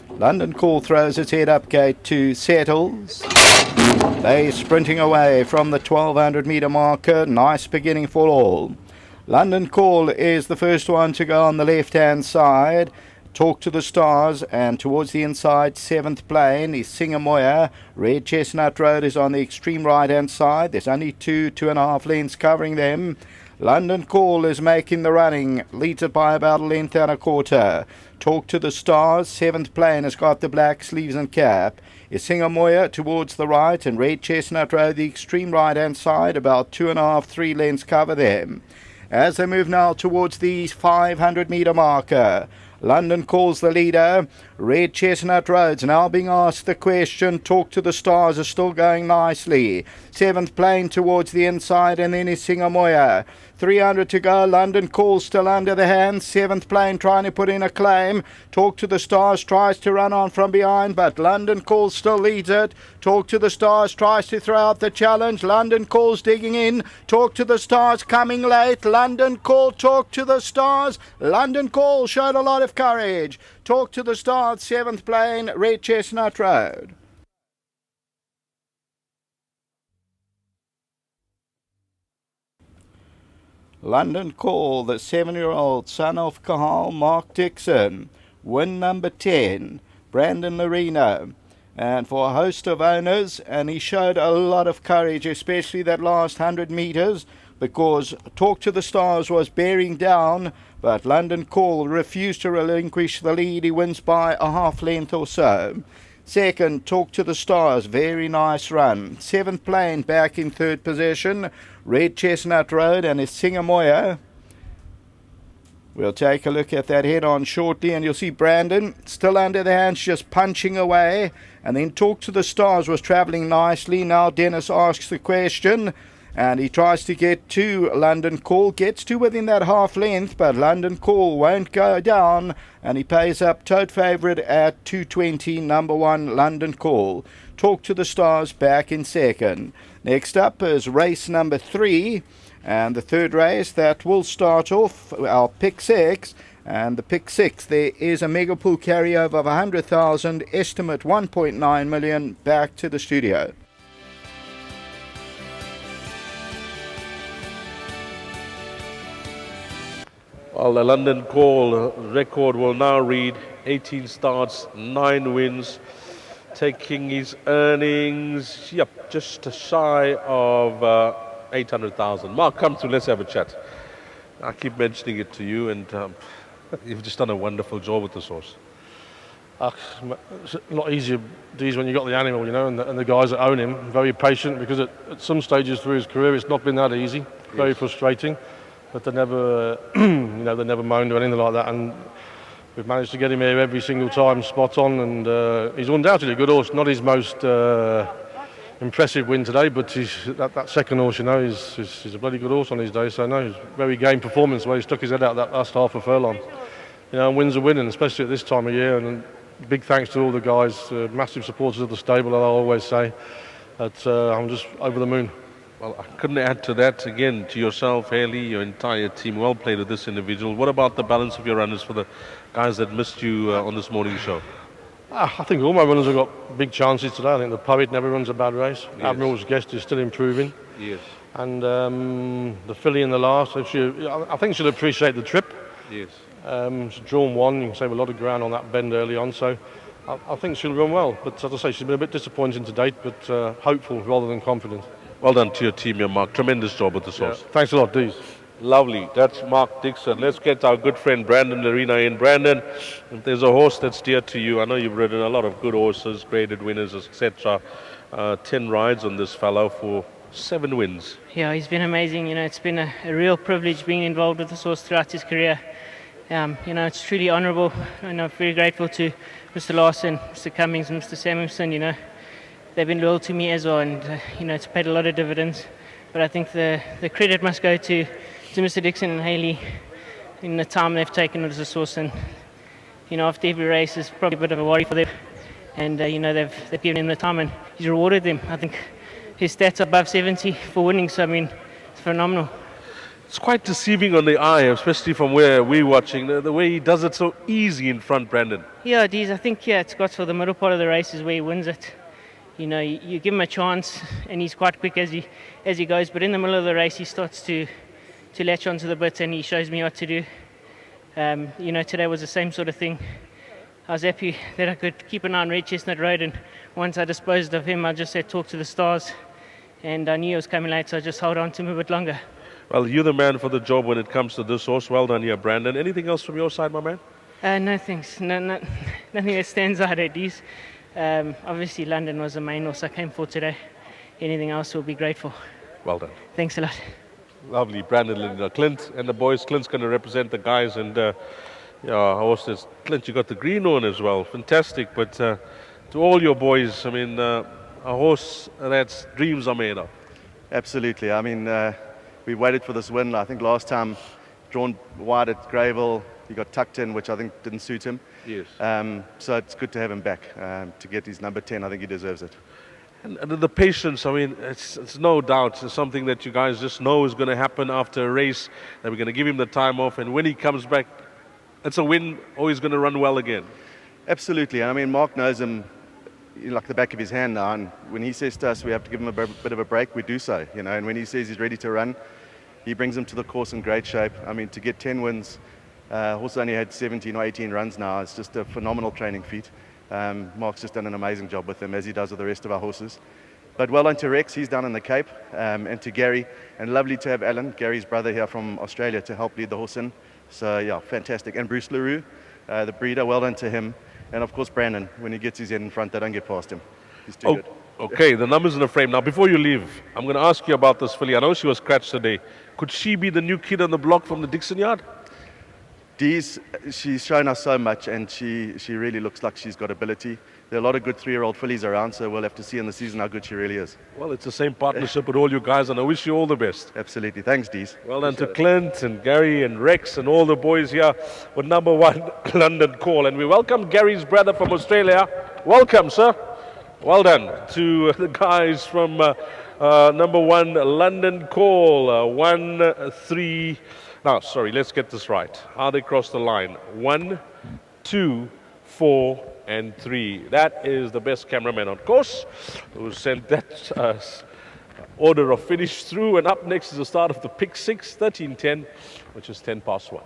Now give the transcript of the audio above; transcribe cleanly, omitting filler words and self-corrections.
London Call throws its head up gate 2, settles. They sprinting away from the 1200 metre marker. Nice beginning for all. London Call is the first one to go on the left-hand side. Talk to the Stars, and towards the inside, 7th plane is Singamoya. Red Chestnut Road is on the extreme right-hand side. There's only 2.5 lengths covering them. London Call is making the running, leads it by about a length and a quarter. Talk to the Stars, 7th plane has got the black sleeves and cap. Is Singamoya towards the right, and Red Chestnut Road, the extreme right-hand side, about 2.5, 3 lengths cover them. As they move now towards the 500 metre marker, London Calls the leader. Red Chestnut Road's now being asked the question. Talk to the Stars is still going nicely. 7th plane towards the inside, and then is Singamoya. 300 to go. London Calls still under the hand. 7th plane trying to put in a claim. Talk to the Stars tries to run on from behind, but London Calls still leads it. Talk to the Stars tries to throw out the challenge. London Calls digging in. Talk to the Stars coming late. London Call, Talk to the Stars. London Call showed a lot of courage. Talk to the Stars, 7th plane, Red Chestnut Road. London Call, the 7-year-old son of Kahal, Mark Dixon. Win number 10, Brandon Lorino. And for a host of owners, and he showed a lot of courage, especially that last 100 metres, because Talk to the Stars was bearing down, but London Call refused to relinquish the lead. He wins by a half length or so. Second, Talk to the Stars, very nice run. 7th plane back in third position, Red Chestnut Road, and is Singamoya. We'll take a look at that head-on shortly, and you'll see Brandon still under the hands, just punching away. And then Talk to the Stars was travelling nicely. Now Dennis asks the question, and he tries to get to London Call, gets to within that half length, but London Call won't go down, and he pays up tote favourite at 220, number 1 London Call. Talk to the Stars back in second. Next up is race number 3, and the third race that will start off our pick 6. And the pick 6, there is a mega pool carryover of 100,000, estimate 1.9 million. Back to the studio. Well, the London Call record will now read 18 starts, 9 wins, taking his earnings, just shy of 800,000. Mark, come through, let's have a chat. I keep mentioning it to you, and you've just done a wonderful job with this horse. It's a lot easier these when you've got the animal, and the guys that own him, very patient, because at some stages through his career it's not been that easy, very frustrating. But they never, they never moaned or anything like that, and we've managed to get him here every single time, spot on, and he's undoubtedly a good horse. Not his most impressive win today, but that second horse, is a bloody good horse on his day. So no, very game performance where he stuck his head out that last half a furlong. And wins are winning, especially at this time of year. And big thanks to all the guys, massive supporters of the stable, I'll always say. That I'm just over the moon. Well, I couldn't add to that. Again, to yourself, Haley, your entire team, well played with this individual. What about the balance of your runners for the guys that missed you on this morning's show? I think all my runners have got big chances today. I think the Poet never runs a bad race. Yes. Admiral's Guest is still improving. Yes. And the filly in the last, I think she'll appreciate the trip. Yes. She's drawn one, you can save a lot of ground on that bend early on, so I think she'll run well. But as I say, she's been a bit disappointing to date, but hopeful rather than confident. Well done to your team here, Mark. Tremendous job with the horse. Thanks a lot, Dees. Lovely. That's Mark Dixon. Let's get our good friend Brandon Lorino in. Brandon, if there's a horse that's dear to you, I know you've ridden a lot of good horses, graded winners, etc. 10 rides on this fellow for 7 wins. Yeah, he's been amazing. It's been a real privilege being involved with this horse throughout his career. It's truly honourable, and I'm very grateful to Mr. Larson, Mr. Cummings, and Mr. Samuelson. They've been loyal to me as well, and it's paid a lot of dividends. But I think the credit must go to Mr. Dixon and Haley in the time they've taken with this horse. And after every race is probably a bit of a worry for them. And they've given him the time, and he's rewarded them. I think his stats are above 70 for winning, so it's phenomenal. It's quite deceiving on the eye, especially from where we're watching, the way he does it so easy in front, Brandon. Yeah, Dees, I think at Scottsville, the middle part of the race is where he wins it. You know, you give him a chance, and he's quite quick as he goes. But in the middle of the race, he starts to latch onto the bit, and he shows me what to do. You know, today was the same sort of thing. I was happy that I could keep an eye on Red Chestnut Road, and once I disposed of him, I just said talk to the stars, and I knew he was coming late, so I just held on to him a bit longer. Well, you're the man for the job when it comes to this horse. Well done here, Brandon. Anything else from your side, my man? No thanks. Nothing that stands out at these. Obviously, London was the main horse I came for today. Anything else, we'll be grateful. Well done. Thanks a lot. Lovely, Brandon. Clint and the boys. Clint's going to represent the guys, and horses. Clint, you got the green on as well. Fantastic. But to all your boys, I mean, a horse that's dreams are made of. Absolutely. I mean, we waited for this win. I think last time, drawn wide at Greyville, he got tucked in, which I think didn't suit him. Yes. So it's good to have him back. To get his number 10, I think he deserves it. And the patience, I mean, it's no doubt it's something that you guys just know is going to happen after a race, that we're going to give him the time off, and when he comes back, it's a win, or he's going to run well again. Absolutely. I mean, Mark knows him like the back of his hand now, and when he says to us we have to give him a bit of a break, we do so, you know, and when he says he's ready to run, he brings him to the course in great shape. I mean, to get 10 wins, horse only had 17 or 18 runs now. It's just a phenomenal training feat. Mark's just done an amazing job with him, as he does with the rest of our horses. But well done to Rex, he's down in the Cape, and to Gary, and lovely to have Alan, Gary's brother here from Australia, to help lead the horse in. So yeah, fantastic. And Bruce LaRue, the breeder, well done to him. And of course Brandon, when he gets his head in front, they don't get past him. He's too good. Okay, the numbers in the frame. Now, before you leave, I'm going to ask you about this filly. I know she was scratched today. Could she be the new kid on the block from the Dixon Yard? Dee's, she's shown us so much, and she really looks like she's got ability. There are a lot of good 3-year-old fillies around, so we'll have to see in the season how good she really is. Well, it's the same partnership with all you guys, and I wish you all the best. Absolutely. Thanks, Dees. Well done to Clint and Gary and Rex and all the boys here with number 1 London Call. And we welcome Gary's brother from Australia. Welcome, sir. Well done to the guys from number 1 London Call. 1, 3... Now, sorry, let's get this right. How they cross the line. 1, 2, 4, and 3. That is the best cameraman on course who sent that order of finish through. And up next is the start of the pick 6, 13:10, which is 10 past 1.